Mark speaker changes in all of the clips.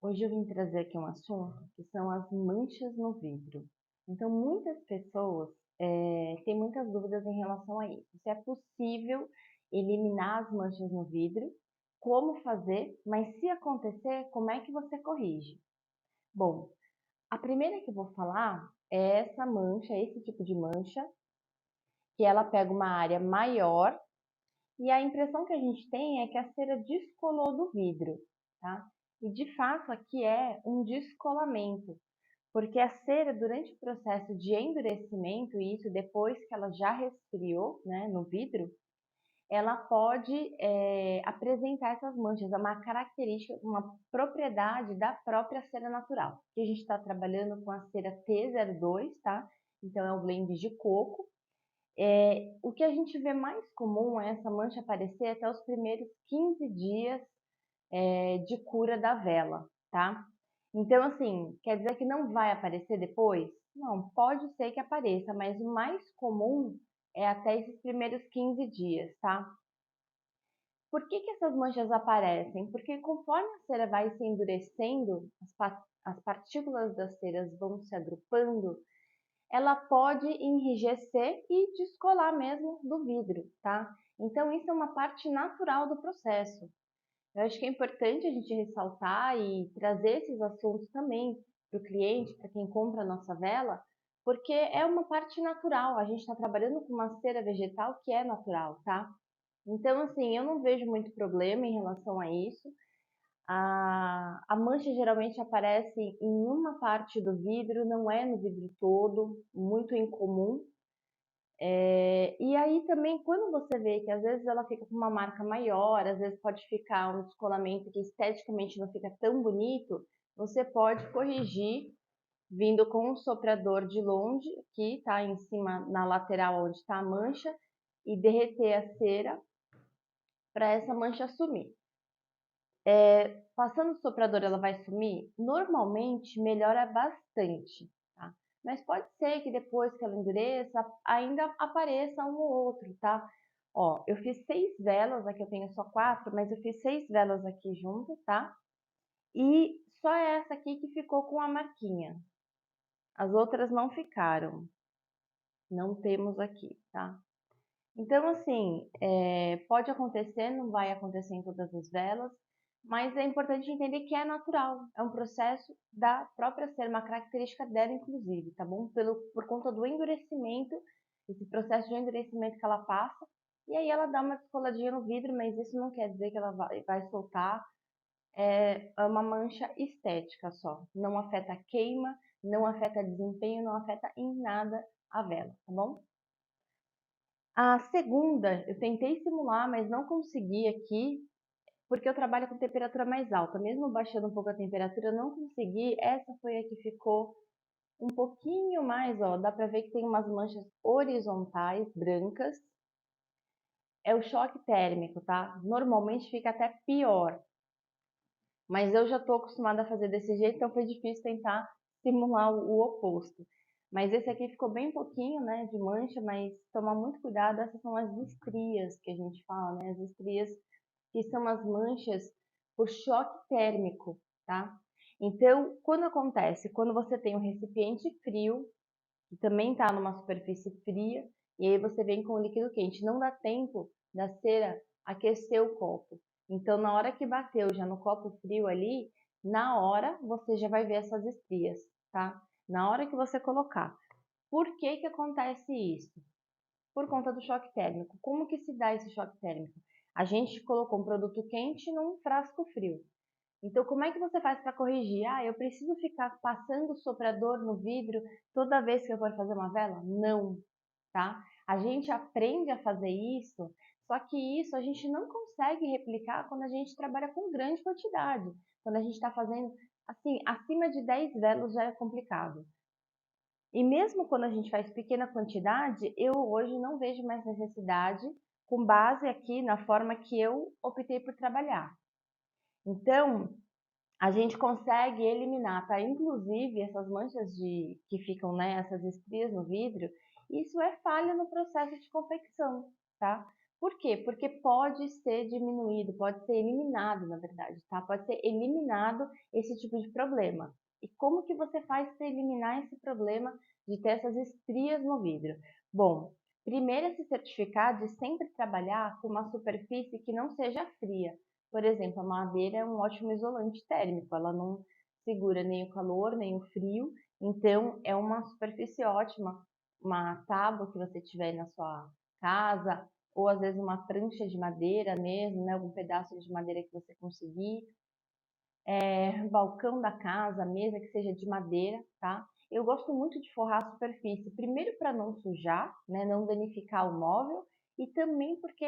Speaker 1: Hoje eu vim trazer aqui um assunto que são as manchas no vidro. Então, muitas pessoas têm muitas dúvidas em relação a isso. Se é possível eliminar as manchas no vidro, como fazer, mas se acontecer, como é que você corrige? Bom, a primeira que eu vou falar é essa mancha, esse tipo de mancha, que ela pega uma área maior e a impressão que a gente tem é que a cera descolou do vidro, tá? E de fato aqui é um descolamento, porque a cera durante o processo de endurecimento, e isso depois que ela já resfriou, né, no vidro, ela pode apresentar essas manchas, é uma característica, uma propriedade da própria cera natural. Aqui a gente está trabalhando com a cera T02, tá? Então é o blend de coco. O que a gente vê mais comum é essa mancha aparecer até os primeiros 15 dias de cura da vela, tá? Então, assim, quer dizer que não vai aparecer depois? Não, pode ser que apareça, mas o mais comum é até esses primeiros 15 dias, tá? Por que essas manchas aparecem? Porque conforme a cera vai se endurecendo, as partículas das ceras vão se agrupando, ela pode enrijecer e descolar mesmo do vidro, tá? Então, isso é uma parte natural do processo. Eu acho que é importante a gente ressaltar e trazer esses assuntos também para o cliente, para quem compra a nossa vela, porque é uma parte natural. A gente está trabalhando com uma cera vegetal que é natural, tá? Então, assim, eu não vejo muito problema em relação a isso. A mancha geralmente aparece em uma parte do vidro, não é no vidro todo, muito incomum. E aí também, quando você vê que às vezes ela fica com uma marca maior, às vezes pode ficar um descolamento que esteticamente não fica tão bonito, você pode corrigir vindo com um soprador de longe, que está em cima, na lateral onde está a mancha, e derreter a cera para essa mancha sumir. Passando o soprador, ela vai sumir? Normalmente melhora bastante, tá? Mas pode ser que depois que ela endureça, ainda apareça um ou outro, tá? Ó, eu fiz 6 velas, aqui eu tenho só 4, mas eu fiz 6 velas aqui junto, tá? E só essa aqui que ficou com a marquinha. As outras não ficaram. Não temos aqui, tá? Então, assim, pode acontecer, não vai acontecer em todas as velas, mas é importante entender que é natural, é um processo da própria cera, uma característica dela, inclusive, tá bom? Por conta do endurecimento, esse processo de endurecimento que ela passa, e aí ela dá uma descoladinha no vidro, mas isso não quer dizer que ela vai soltar, é uma mancha estética só, não afeta a queima, não afeta desempenho, não afeta em nada a vela, tá bom? A segunda, eu tentei simular, mas não consegui aqui, porque eu trabalho com temperatura mais alta. Mesmo baixando um pouco a temperatura, eu não consegui. Essa foi a que ficou um pouquinho mais, ó. Dá pra ver que tem umas manchas horizontais, brancas. É o choque térmico, tá? Normalmente fica até pior. Mas eu já tô acostumada a fazer desse jeito, então foi difícil tentar simular o oposto. Mas esse aqui ficou bem pouquinho, né, de mancha, mas tomar muito cuidado, essas são as estrias que a gente fala, né, as estrias que são as manchas por choque térmico, tá? Então, quando acontece? Quando você tem um recipiente frio, que também está numa superfície fria, e aí você vem com o líquido quente, não dá tempo da cera aquecer o copo. Então, na hora que bateu já no copo frio ali, na hora você já vai ver essas estrias, tá? Na hora que você colocar. Por que que acontece isso? Por conta do choque térmico. Como que se dá esse choque térmico? A gente colocou um produto quente num frasco frio. Então, como é que você faz para corrigir? Ah, eu preciso ficar passando o soprador no vidro toda vez que eu for fazer uma vela? Não, tá? A gente aprende a fazer isso, só que isso a gente não consegue replicar quando a gente trabalha com grande quantidade. Quando a gente está fazendo, assim, acima de 10 velas já é complicado. E mesmo quando a gente faz pequena quantidade, eu hoje não vejo mais necessidade, com base aqui na forma que eu optei por trabalhar. Então, a gente consegue eliminar, tá? Inclusive, essas manchas que ficam, né, essas estrias no vidro, isso é falha no processo de confecção, tá? Por quê? Porque pode ser diminuído, pode ser eliminado, na verdade, tá? Pode ser eliminado esse tipo de problema. E como que você faz para eliminar esse problema de ter essas estrias no vidro? Bom, primeiro é se certificar de sempre trabalhar com uma superfície que não seja fria. Por exemplo, a madeira é um ótimo isolante térmico, ela não segura nem o calor, nem o frio, então é uma superfície ótima, uma tábua que você tiver na sua casa, ou às vezes uma prancha de madeira mesmo, né? Algum pedaço de madeira que você conseguir, balcão da casa, mesa que seja de madeira, tá? Eu gosto muito de forrar a superfície, primeiro para não sujar, né? Não danificar o móvel, e também porque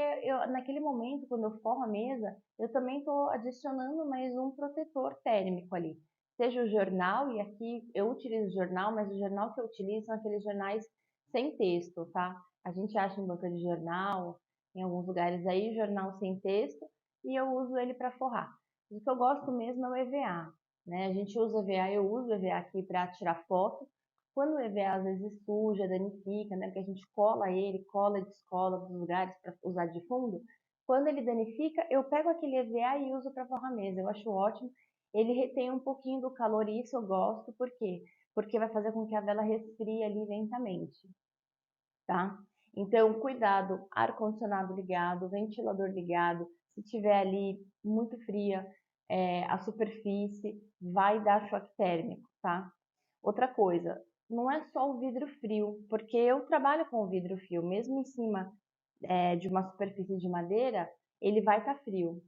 Speaker 1: naquele momento, quando eu forro a mesa, eu também estou adicionando mais um protetor térmico ali. Seja o jornal, e aqui eu utilizo jornal, mas o jornal que eu utilizo são aqueles jornais sem texto, tá? A gente acha em banca de jornal, em alguns lugares aí, jornal sem texto, e eu uso ele para forrar. O que eu gosto mesmo é o EVA, né? A gente usa EVA, eu uso o EVA aqui para tirar foto. Quando o EVA às vezes suja, danifica, né? Porque a gente cola ele, cola e descola dos lugares para usar de fundo. Quando ele danifica, eu pego aquele EVA e uso para forrar a mesa. Eu acho ótimo. Ele retém um pouquinho do calor e isso eu gosto. Por quê? Porque vai fazer com que a vela resfrie ali lentamente, tá? Então, cuidado, ar-condicionado ligado, ventilador ligado, se tiver ali muito fria, a superfície vai dar choque térmico, tá? Outra coisa, não é só o vidro frio, porque eu trabalho com o vidro frio, mesmo em cima de uma superfície de madeira, ele vai estar frio.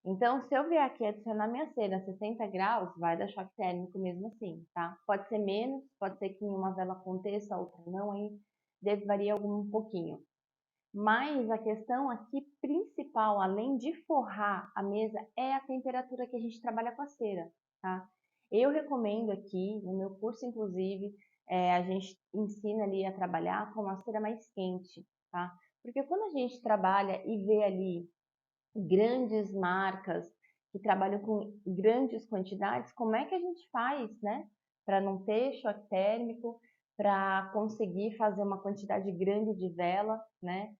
Speaker 1: Então, se eu vier aqui adicionar minha cera a 60 graus, vai dar choque térmico mesmo assim, tá? Pode ser menos, pode ser que em uma vela aconteça, outra não, aí deve variar um pouquinho. Mas a questão aqui principal, além de forrar a mesa, é a temperatura que a gente trabalha com a cera, tá? Eu recomendo aqui, no meu curso inclusive, a gente ensina ali a trabalhar com uma cera mais quente, tá? Porque quando a gente trabalha e vê ali grandes marcas que trabalham com grandes quantidades, como é que a gente faz, né? Para não ter choque térmico, para conseguir fazer uma quantidade grande de vela, né?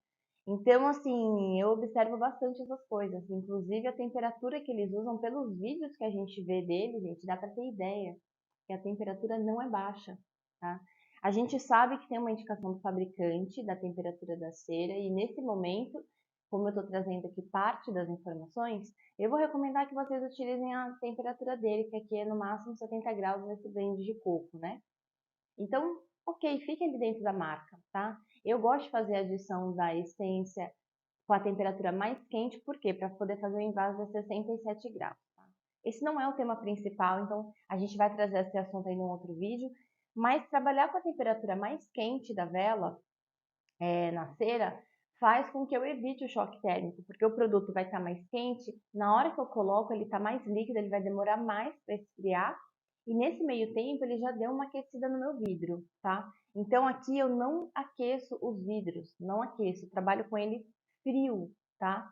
Speaker 1: Então, assim, eu observo bastante essas coisas, inclusive a temperatura que eles usam pelos vídeos que a gente vê deles, gente, dá para ter ideia que a temperatura não é baixa, tá? A gente sabe que tem uma indicação do fabricante da temperatura da cera e nesse momento, como eu estou trazendo aqui parte das informações, eu vou recomendar que vocês utilizem a temperatura dele, que aqui é no máximo 70 graus nesse blend de coco, né? Então, ok, fique ali dentro da marca, tá? Eu gosto de fazer a adição da essência com a temperatura mais quente, por quê? Para poder fazer o invase a 67 graus, tá? Esse não é o tema principal, então a gente vai trazer esse assunto aí num outro vídeo, mas trabalhar com a temperatura mais quente da vela na cera faz com que eu evite o choque térmico, porque o produto vai estar mais quente, na hora que eu coloco ele está mais líquido, ele vai demorar mais para esfriar, e nesse meio tempo ele já deu uma aquecida no meu vidro, tá? Então aqui eu não aqueço os vidros, não aqueço, trabalho com ele frio, tá?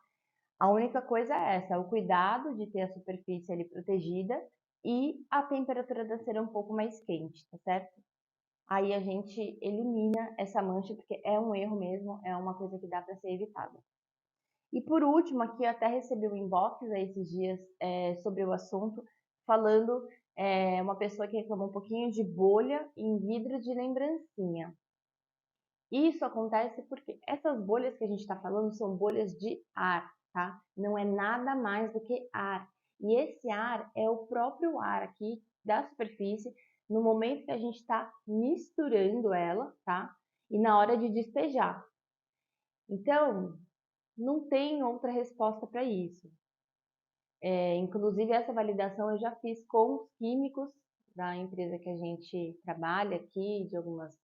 Speaker 1: A única coisa é essa, o cuidado de ter a superfície ali protegida e a temperatura da cera um pouco mais quente, tá certo? Aí a gente elimina essa mancha, porque é um erro mesmo, é uma coisa que dá para ser evitada. E por último, aqui eu até recebi um inbox aí esses dias sobre o assunto, falando uma pessoa que reclamou um pouquinho de bolha em vidro de lembrancinha. Isso acontece porque essas bolhas que a gente está falando são bolhas de ar, tá? Não é nada mais do que ar. E esse ar é o próprio ar aqui da superfície no momento que a gente está misturando ela, tá? E na hora de despejar. Então, não tem outra resposta para isso. Inclusive, essa validação eu já fiz com os químicos da empresa que a gente trabalha aqui, de algumas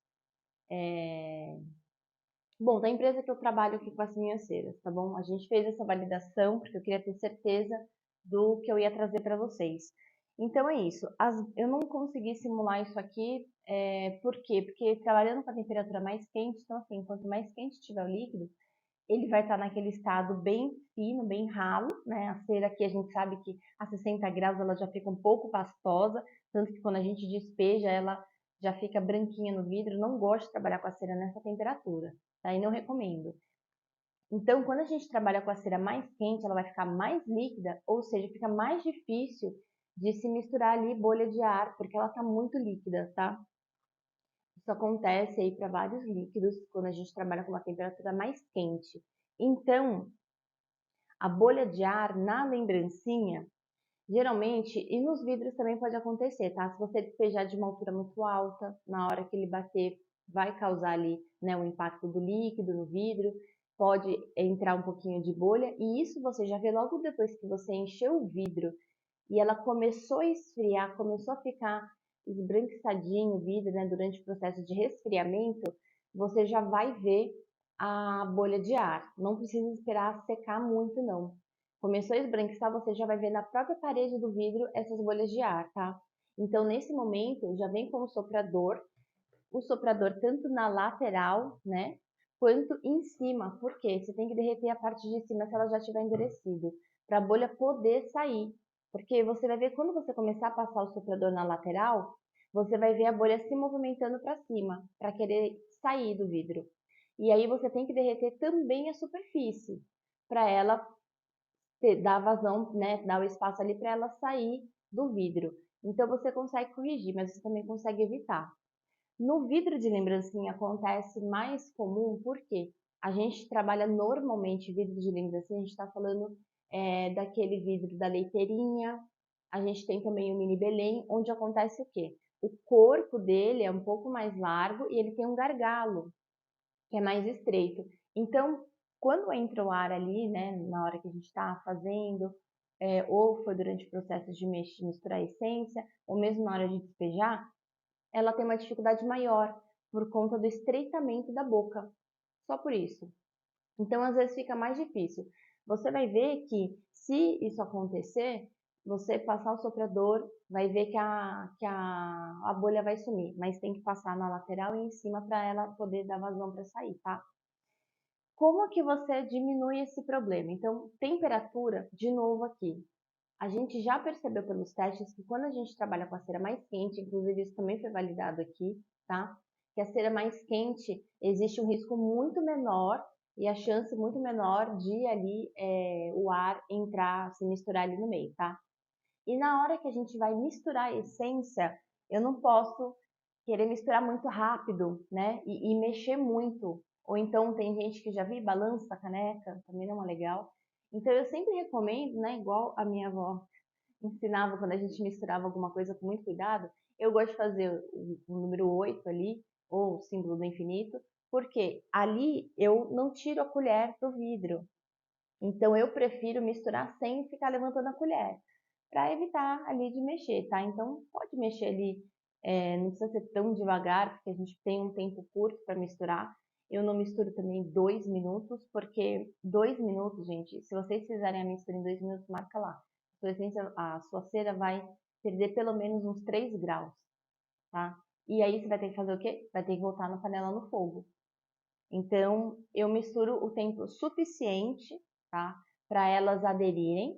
Speaker 1: Bom, da empresa que eu trabalho aqui com as minhas ceras, tá bom? A gente fez essa validação porque eu queria ter certeza do que eu ia trazer para vocês. Então é isso. Eu não consegui simular isso aqui, por quê? Porque trabalhando com a temperatura mais quente, então assim, quanto mais quente tiver o líquido, ele vai estar naquele estado bem fino, bem ralo, né? A cera aqui a gente sabe que a 60 graus ela já fica um pouco pastosa, tanto que quando a gente despeja ela já fica branquinha no vidro. Não gosto de trabalhar com a cera nessa temperatura, tá? E não recomendo. Então, quando a gente trabalha com a cera mais quente, ela vai ficar mais líquida, ou seja, fica mais difícil de se misturar ali bolha de ar, porque ela está muito líquida, tá? Isso acontece aí para vários líquidos quando a gente trabalha com uma temperatura mais quente. Então, a bolha de ar na lembrancinha, geralmente, e nos vidros também pode acontecer, tá? Se você despejar de uma altura muito alta, na hora que ele bater, vai causar ali, né, o impacto do líquido no vidro, pode entrar um pouquinho de bolha, e isso você já vê logo depois que você encheu o vidro e ela começou a esfriar, começou a ficar esbranquiçadinho o vidro, né, durante o processo de resfriamento, você já vai ver a bolha de ar. Não precisa esperar secar muito, não. Começou a esbranquiçar, você já vai ver na própria parede do vidro essas bolhas de ar, tá? Então, nesse momento, já vem com o soprador tanto na lateral, né, quanto em cima, porque você tem que derreter a parte de cima se ela já tiver endurecido, para a bolha poder sair. Porque você vai ver quando você começar a passar o soprador na lateral, você vai ver a bolha se movimentando para cima, para querer sair do vidro. E aí você tem que derreter também a superfície, para ela dar vazão, né, dar o espaço ali para ela sair do vidro. Então você consegue corrigir, mas você também consegue evitar. No vidro de lembrancinha acontece mais comum porque a gente trabalha normalmente vidro de lembrancinha, a gente está falando daquele vidro da leiteirinha, a gente tem também o mini Belém, onde acontece o quê? O corpo dele é um pouco mais largo e ele tem um gargalo, que é mais estreito. Então, quando entra o ar ali, né, na hora que a gente está fazendo, ou foi durante o processo de misturar a essência, ou mesmo na hora de despejar, ela tem uma dificuldade maior por conta do estreitamento da boca, só por isso. Então, às vezes fica mais difícil. Você vai ver que, se isso acontecer, você passar o soprador, vai ver que a bolha vai sumir, mas tem que passar na lateral e em cima para ela poder dar vazão para sair, tá? Como que você diminui esse problema? Então, temperatura, de novo aqui. A gente já percebeu pelos testes que quando a gente trabalha com a cera mais quente, inclusive isso também foi validado aqui, tá? Que a cera mais quente existe um risco muito menor e a chance muito menor de ali o ar entrar, se misturar ali no meio, tá? E na hora que a gente vai misturar a essência, eu não posso querer misturar muito rápido, né? E mexer muito. Ou então tem gente que já vi balança a caneca, também não é legal. Então eu sempre recomendo, né? Igual a minha avó ensinava quando a gente misturava alguma coisa com muito cuidado, eu gosto de fazer o número 8 ali, ou o símbolo do infinito, porque ali eu não tiro a colher do vidro. Então eu prefiro misturar sem ficar levantando a colher, para evitar ali de mexer, tá? Então pode mexer ali, não precisa ser tão devagar, porque a gente tem um tempo curto para misturar. Eu não misturo também 2 minutos, porque 2 minutos, gente, se vocês fizerem a mistura em 2 minutos, marca lá. A sua cera vai perder pelo menos uns 3 graus, tá? E aí você vai ter que fazer o quê? Vai ter que voltar na panela no fogo. Então, eu misturo o tempo suficiente, tá? Para elas aderirem,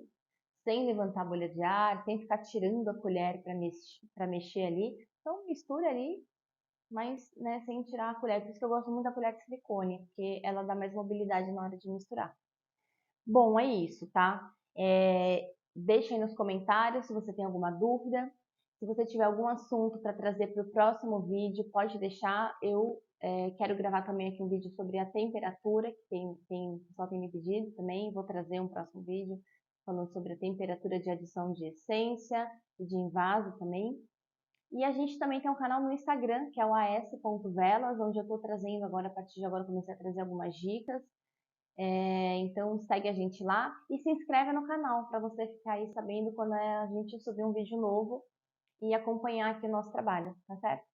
Speaker 1: sem levantar a bolha de ar, sem ficar tirando a colher para mexer ali. Então, mistura ali, mas né, sem tirar a colher. Por isso que eu gosto muito da colher de silicone, porque ela dá mais mobilidade na hora de misturar. Bom, é isso, tá? Deixa aí nos comentários se você tem alguma dúvida. Se você tiver algum assunto para trazer para o próximo vídeo, pode deixar. Eu quero gravar também aqui um vídeo sobre a temperatura, que o pessoal tem me pedido também. Vou trazer um próximo vídeo falando sobre a temperatura de adição de essência e de envase também. E a gente também tem um canal no Instagram, que é o as.velas, onde eu estou trazendo agora, a partir de agora, comecei a trazer algumas dicas. Então segue a gente lá e se inscreve no canal para você ficar aí sabendo quando a gente subir um vídeo novo e acompanhar aqui o nosso trabalho, tá certo?